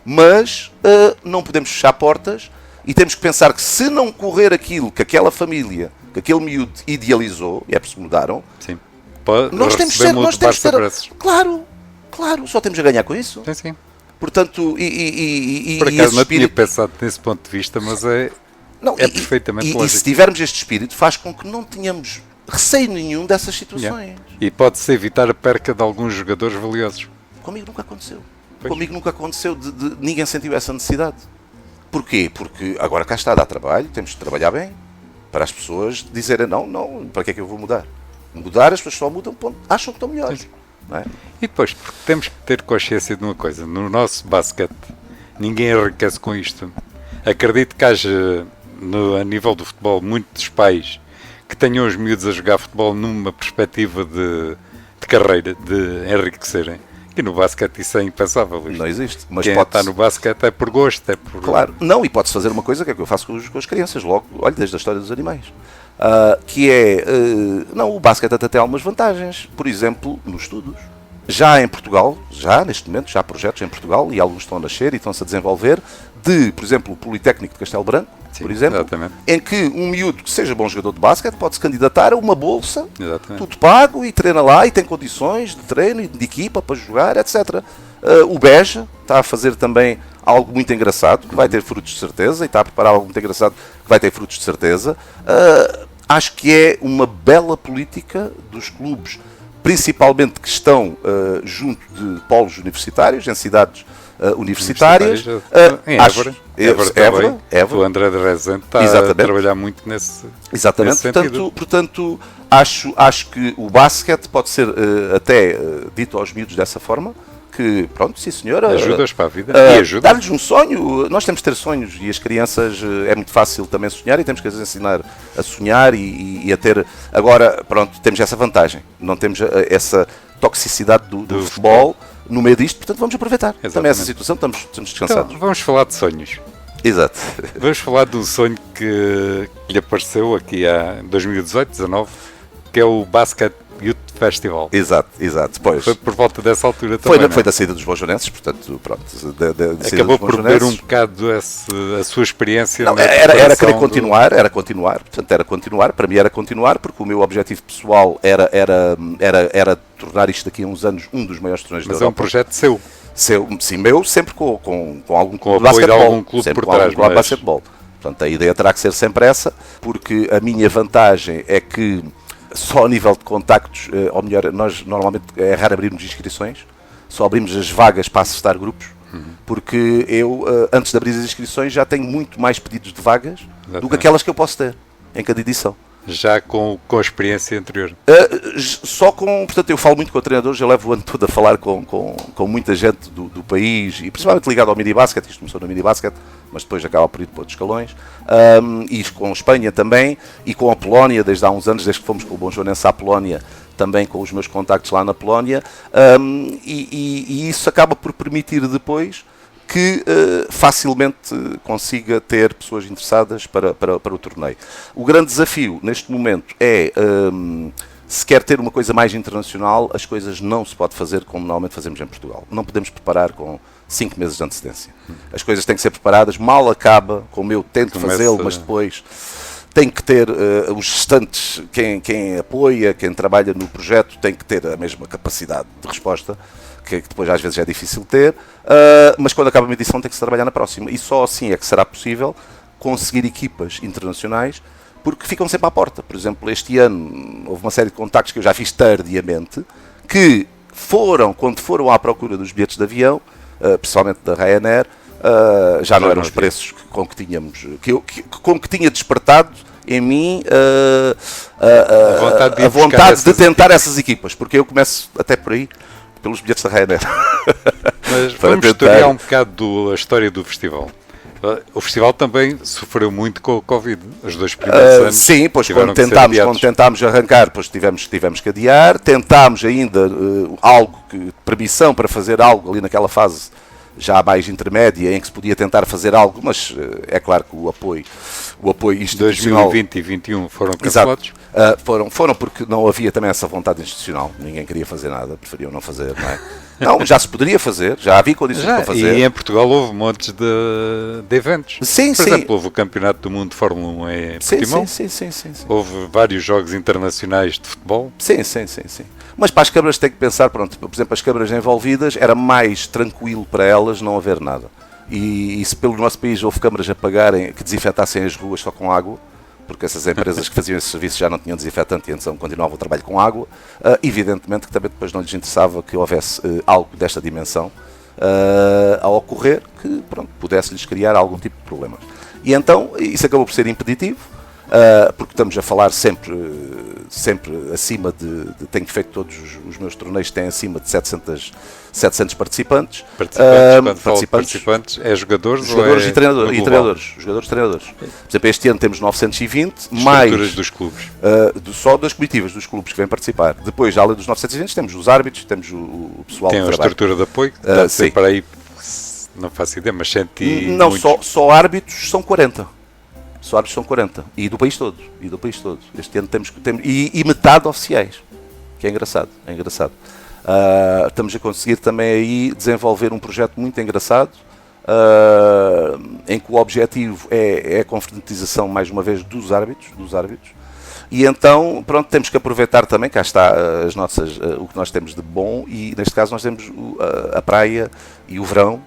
mas não podemos fechar portas e temos que pensar que se não correr aquilo que aquela família, que aquele miúdo idealizou, e é por isso que mudaram, sim. Nós temos que ser. Claro, só temos a ganhar com isso. Sim. Portanto, por acaso não tinha pensado nesse ponto de vista, mas é perfeitamente lógico. E se tivermos este espírito, faz com que não tenhamos receio nenhum dessas situações. E pode-se evitar a perca de alguns jogadores valiosos. Comigo nunca aconteceu. Comigo nunca aconteceu, ninguém sentiu essa necessidade. Porquê? Porque agora cá está a dar trabalho, temos de trabalhar bem, para as pessoas dizerem não, para que é que eu vou mudar? Mudar, as pessoas só mudam, acham que estão melhores. Não é? E depois, porque temos que ter consciência de uma coisa, no nosso basquete, ninguém enriquece com isto. Acredito que haja, a nível do futebol, muitos pais que tenham os miúdos a jogar futebol numa perspectiva de carreira, de enriquecerem. E no basquete isso é impensável. Não existe. Mas quem está no basquete é por gosto, é por... Claro, não, e pode-se fazer uma coisa que é que eu faço com as crianças, logo, olha, desde a história dos animais. Que é, o basquete até tem algumas vantagens, por exemplo, nos estudos. Já em Portugal, neste momento, já há projetos em Portugal, e alguns estão a nascer e estão-se a desenvolver, por exemplo, o Politécnico de Castelo Branco, sim, por exemplo, exatamente. Em que um miúdo que seja bom jogador de basquete pode-se candidatar a uma bolsa, exatamente, tudo pago, e treina lá, e tem condições de treino e de equipa para jogar, etc. O Beja está a fazer também algo muito engraçado, que vai ter frutos de certeza, e está a preparar algo muito engraçado, que vai ter frutos de certeza. Acho que é uma bela política dos clubes, principalmente que estão junto de polos universitários, em cidades universitárias. Em Évora, o André de Rezende está a trabalhar muito nesse sentido. Portanto, acho que o basquete pode ser até dito aos miúdos dessa forma, que, pronto, sim senhora, ajudas para a vida e ajuda. Dar-lhes um sonho. Nós temos de ter sonhos, e as crianças é muito fácil também sonhar, e temos que as ensinar a sonhar e a ter. Agora, pronto, temos essa vantagem, não temos essa toxicidade do futebol no meio disto, portanto vamos aproveitar. Exatamente. Também essa situação, estamos descansados. Então, vamos falar de sonhos. Exato. Vamos falar de um sonho que lhe apareceu aqui em 2018, 2019, que é o Basket Youth Festival. Exato. Pois. Foi por volta dessa altura também. Foi da saída dos Bonjonenses, portanto, pronto. Acabou por ver um bocado a sua experiência. Não, era querer continuar, portanto, era continuar. Para mim era continuar, porque o meu objetivo pessoal era tornar isto daqui a uns anos um dos maiores torneios da Europa. Mas é um projeto seu. Sim, meu, sempre com algum clube de basquetebol. Sempre com algum clube de basquetebol. Portanto, a ideia terá que ser sempre essa, porque a minha vantagem é que só a nível de contactos, ou melhor, nós normalmente é raro abrirmos inscrições, só abrimos as vagas para acessar grupos, porque eu, antes de abrir as inscrições, já tenho muito mais pedidos de vagas do que aquelas que eu posso ter em cada edição. Já com a experiência anterior? Portanto, eu falo muito com treinadores, eu levo o ano todo a falar com muita gente do país, e principalmente ligado ao minibasket, isto começou no minibasket, mas depois acaba por ir para outros escalões, e com Espanha também, e com a Polónia, desde há uns anos, desde que fomos com o Bonjonense à Polónia, também com os meus contactos lá na Polónia, e isso acaba por permitir depois que facilmente consiga ter pessoas interessadas para o torneio. O grande desafio neste momento é, se quer ter uma coisa mais internacional, as coisas não se pode fazer como normalmente fazemos em Portugal. Não podemos preparar com 5 meses de antecedência. As coisas têm que ser preparadas, mal acaba, como eu tento fazê-lo, mas depois tem que ter os gestantes, quem apoia, quem trabalha no projeto, tem que ter a mesma capacidade de resposta, que depois às vezes é difícil ter, mas quando acaba uma edição tem que se trabalhar na próxima. E só assim é que será possível conseguir equipas internacionais, porque ficam sempre à porta. Por exemplo, este ano houve uma série de contactos que eu já fiz tardiamente, que quando foram à procura dos bilhetes de avião, principalmente da Ryanair, já não eram os preços com que tínhamos, com que tinha despertado em mim a vontade de tentar essas equipas, porque eu começo até por aí, pelos bilhetes da Ryanair. Mas vamos historiar um bocado a história do festival. O festival também sofreu muito com o Covid, os 2 primeiros anos. Sim, pois quando tentámos arrancar, depois tivemos que adiar. Tentámos ainda permissão para fazer algo ali naquela fase já mais intermédia, em que se podia tentar fazer algo, mas é claro que o apoio institucional... 2020 e 2021 foram cancelados? Foram porque não havia também essa vontade institucional. Ninguém queria fazer nada, preferiam não fazer, não é? Não, já se poderia fazer, já havia condições para fazer. E em Portugal houve montes de eventos. Sim, Por exemplo, houve o Campeonato do Mundo de Fórmula 1 em Portimão. Sim. Houve vários jogos internacionais de futebol. Sim. Mas para as câmaras tem que pensar, pronto, por exemplo, as câmaras envolvidas, era mais tranquilo para elas não haver nada. E se pelo nosso país houve câmaras a pagarem, que desinfetassem as ruas só com água, porque essas empresas que faziam esse serviço já não tinham desinfetante e então continuavam o trabalho com água, evidentemente que também depois não lhes interessava que houvesse algo desta dimensão a ocorrer, que pronto, pudesse-lhes criar algum tipo de problema. E então isso acabou por ser impeditivo, porque estamos a falar sempre acima tenho feito todos os meus torneios, têm acima de 700 participantes. Participantes é jogadores e treinadores. Jogadores e treinadores. Por exemplo, este ano temos 920, mais dos clubes. Só das comitivas dos clubes que vêm participar. Depois, além dos 920, temos os árbitros, temos o pessoal tem que uma trabalha. Estrutura de apoio, deve ser para aí, não faço ideia, mas não, só árbitros são 40. Só árbitros são 40. E do país todo. Este ano temos e metade oficiais. Que é engraçado. Estamos a conseguir também aí desenvolver um projeto muito engraçado, em que o objetivo é a confraternização, mais uma vez, dos árbitros. E então, pronto, temos que aproveitar também, cá está o que nós temos de bom, e neste caso nós temos a praia e o verão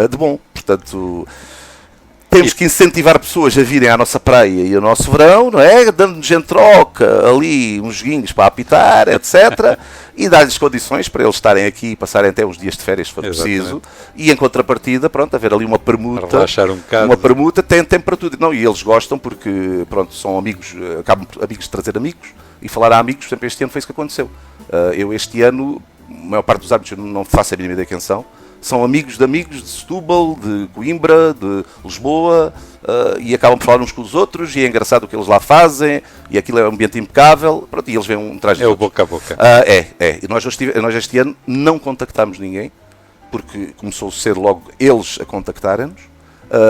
de bom. Portanto, temos que incentivar pessoas a virem à nossa praia e ao nosso verão, não é? Dando-nos em troca ali uns joguinhos para apitar, etc. E dar-lhes condições para eles estarem aqui e passarem até uns dias de férias, se for preciso. E em contrapartida, pronto, haver ali uma permuta. Relaxar um bocado. Uma permuta tem para tudo. Não, e eles gostam porque, pronto, são amigos, acabam amigos de trazer amigos e falar a amigos. Por exemplo, este ano foi isso que aconteceu. Eu este ano, a maior parte dos árbitros não faço a mínima ideia quem são amigos de Setúbal, de Coimbra, de Lisboa, e acabam por falar uns com os outros, e é engraçado o que eles lá fazem, e aquilo é um ambiente impecável, pronto, e eles vêm um traje de o boca a boca. E nós este ano não contactámos ninguém, porque começou a ser logo eles a contactarem-nos,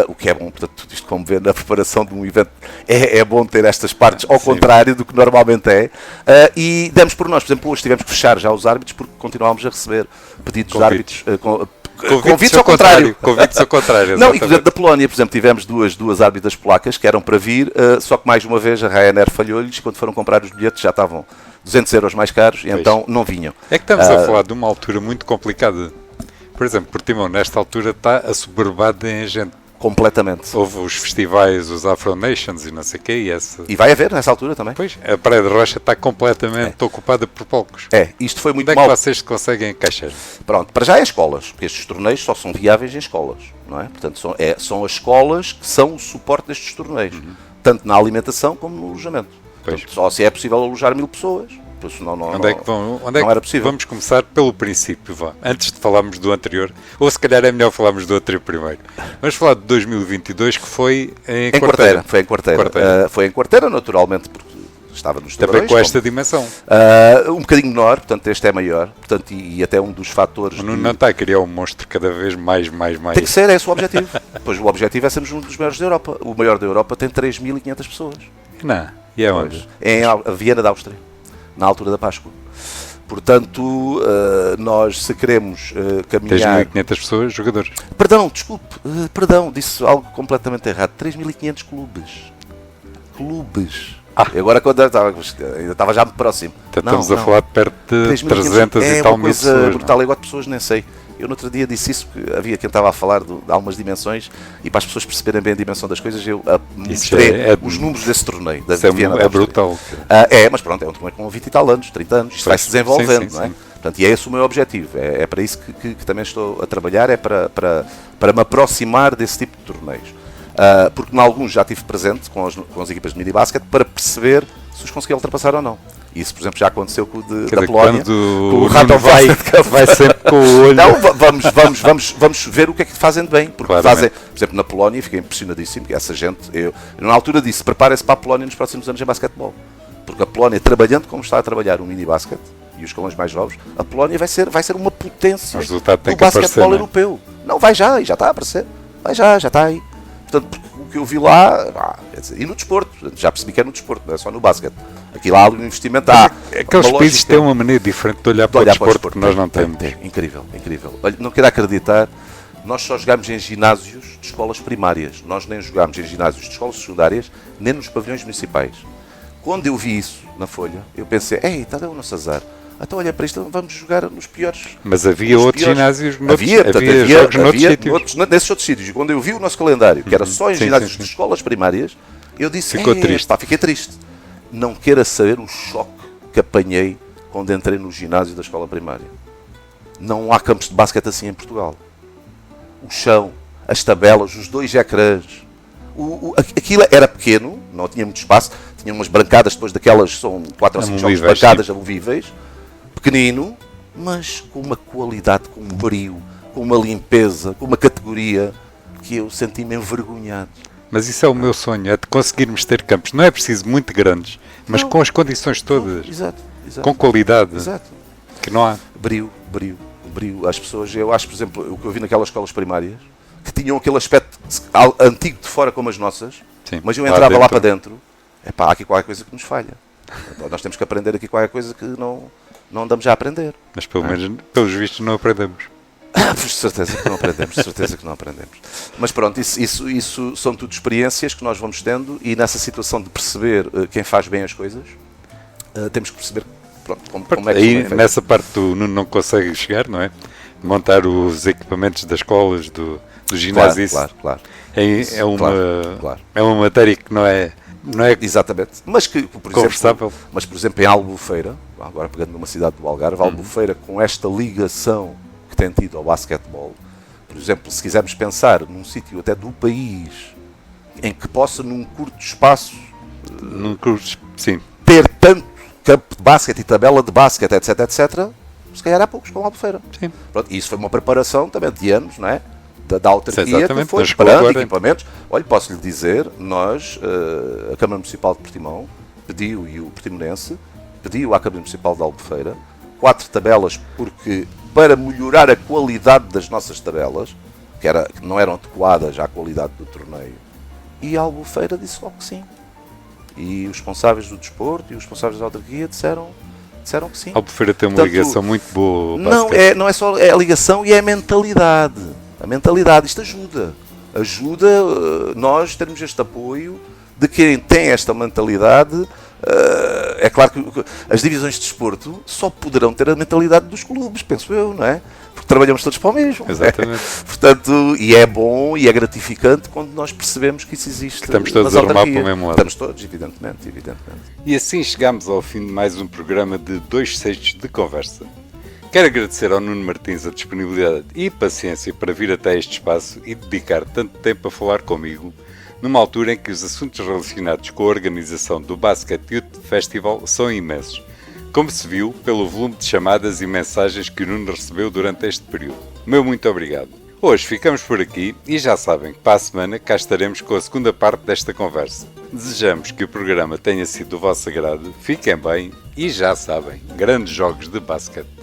o que é bom. Portanto, tudo isto, como vê, na preparação de um evento é bom ter estas partes ao contrário do que normalmente é, e demos por nós. Por exemplo, hoje tivemos que fechar já os árbitros porque continuámos a receber pedidos dos árbitros. Convites ao contrário. Convites ao contrário. Não, e por exemplo, da Polónia, por exemplo, tivemos duas árbitras polacas que eram para vir, só que mais uma vez a Ryanair falhou-lhes, quando foram comprar os bilhetes já estavam 200 euros mais caros, e então não vinham. É que estamos a falar de uma altura muito complicada. Por exemplo, Portimão, nesta altura, está assoberbado em gente. Completamente. Houve os festivais, os Afro Nations e não sei o quê. E vai haver nessa altura também. Pois, a Praia de Rocha está completamente ocupada por palcos. Isto foi muito mal. mal. Onde é que vocês conseguem encaixar? Pronto, para já é escolas, porque estes torneios só são viáveis em escolas, não é? Portanto, são as escolas que são o suporte destes torneios, tanto na alimentação como no alojamento. Portanto, só se é possível alojar 1000 pessoas. Onde é que era possível. Vamos começar pelo princípio, antes de falarmos do anterior, ou se calhar é melhor falarmos do anterior primeiro. Vamos falar de 2022, que foi em Quarteira. Foi em Quarteira. Foi em Quarteira, naturalmente, porque estava nos também torneios. Com esta dimensão. Um bocadinho menor, portanto este é maior, portanto, e até um dos fatores... Não está a criar um monstro cada vez mais. Tem que ser, é esse o objetivo. Pois o objetivo é sermos um dos maiores da Europa. O maior da Europa tem 3.500 pessoas. Não, e é onde? É em Viena da Áustria, na altura da Páscoa. Portanto, nós se queremos caminhar... 3.500 pessoas, jogadores. Perdão, disse algo completamente errado. 3.500 clubes. clubes. Agora quando ainda estava já muito próximo. Então, estamos a falar de perto de 300 e tal mil pessoas. É uma coisa brutal, igual de pessoas, nem sei. Eu no outro dia disse isso, porque havia quem estava a falar de algumas dimensões, e para as pessoas perceberem bem a dimensão das coisas, eu mostrei os números desse torneio. É brutal. Mas pronto, é um torneio com 20 e tal anos, 30 anos, isto vai se desenvolvendo, não é? Portanto, e é esse o meu objetivo, é para isso que também estou a trabalhar, é para me aproximar desse tipo de torneios. Porque em alguns já estive presente com as equipas de mini-basket para perceber se os consegui ultrapassar ou não. Isso, por exemplo, já aconteceu com o da Polónia. O Rato vai sempre com o olho. Não, vamos ver o que é que fazem de bem. Porque fazem, por exemplo, na Polónia, fiquei impressionadíssimo, que essa gente, eu na altura disse, preparem-se para a Polónia nos próximos anos em basquetebol. Porque a Polónia, trabalhando como está a trabalhar o mini-basket, e os escalões mais novos, a Polónia vai ser uma potência do basquetebol europeu. Não, vai já, e já está a aparecer. Vai já está aí. Portanto, o que eu vi lá, e no desporto, já percebi que é no desporto, não é só no basquete. Aqui lá o investimento aqueles países têm uma maneira diferente de olhar para o desporto que nós não temos. Incrível. Olha, não quero acreditar, nós só jogámos em ginásios de escolas primárias. Nós nem jogámos em ginásios de escolas secundárias, nem nos pavilhões municipais. Quando eu vi isso na folha, eu pensei, está o nosso azar. Então olha para isto, vamos jogar nos piores. Mas havia outros ginásios, havia jogos nesses outros sítios. E quando eu vi o nosso calendário, que era só em ginásios de escolas primárias, eu disse, fiquei triste. Não queira saber o choque que apanhei quando entrei no ginásio da escola primária. Não há campos de basquete assim em Portugal. O chão, as tabelas, os 2 ecrãs. Aquilo era pequeno, não tinha muito espaço, tinha umas brancadas depois daquelas, são 4 ou 5 jogos de bancadas amovíveis, pequenino, mas com uma qualidade, com um brio, com uma limpeza, com uma categoria que eu senti-me envergonhado. Mas isso é o meu sonho, é de conseguirmos ter campos. Não é preciso muito grandes, mas com as condições todas. Exato. Com qualidade. Exato. Que não há. Brio. As pessoas, eu acho, por exemplo, o que eu vi naquelas escolas primárias, que tinham aquele aspecto antigo de fora como as nossas, mas eu entrava lá para dentro, há aqui qualquer coisa que nos falha. Nós temos que aprender aqui qualquer coisa que não andamos já a aprender. Mas pelo menos, pelos vistos, não aprendemos. De certeza que não aprendemos. Mas pronto, isso são tudo experiências que nós vamos tendo, e nessa situação de perceber quem faz bem as coisas, temos que perceber como é que aí nessa parte do Nuno não consegue chegar, não é? Montar os equipamentos das escolas, do ginásio. Claro. É uma matéria que não é exatamente, mas que, conversável. Por exemplo, em Albufeira, agora pegando numa cidade do Algarve, Albufeira, com esta ligação que tem tido ao basquetebol, por exemplo, se quisermos pensar num sítio até do país em que possa, num curto espaço, ter tanto campo de basquete e tabela de basquete, etc, se calhar há poucos com Albufeira. Pronto, e isso foi uma preparação também de anos, não é? Da autarquia, que foi preparando equipamentos. Olha, posso lhe dizer, nós, a Câmara Municipal de Portimão, pediu, e o Portimonense, pediu à Câmara Municipal de Albufeira 4 tabelas, porque para melhorar a qualidade das nossas tabelas, que não eram adequadas à qualidade do torneio, e a Albufeira disse logo que sim. E os responsáveis do desporto e os responsáveis da autarquia disseram que sim. A Albufeira tem uma ligação muito boa. Não é só a ligação, e é a mentalidade. A mentalidade, isto ajuda nós termos este apoio de quem tem esta mentalidade. É claro que as divisões de desporto só poderão ter a mentalidade dos clubes, penso eu, não é? Porque trabalhamos todos para o mesmo. Exatamente. Portanto, e é bom e é gratificante quando nós percebemos que isso existe. Que estamos todos a remar para o mesmo lado. Estamos todos, evidentemente. E assim chegamos ao fim de mais um programa de 2/6 de conversa. Quero agradecer ao Nuno Martins a disponibilidade e paciência para vir até este espaço e dedicar tanto tempo a falar comigo, numa altura em que os assuntos relacionados com a organização do Basket Youth Festival são imensos, como se viu pelo volume de chamadas e mensagens que o Nuno recebeu durante este período. Meu muito obrigado. Hoje ficamos por aqui e já sabem que para a semana cá estaremos com a segunda parte desta conversa. Desejamos que o programa tenha sido do vosso agrado, fiquem bem e já sabem, grandes jogos de basquete.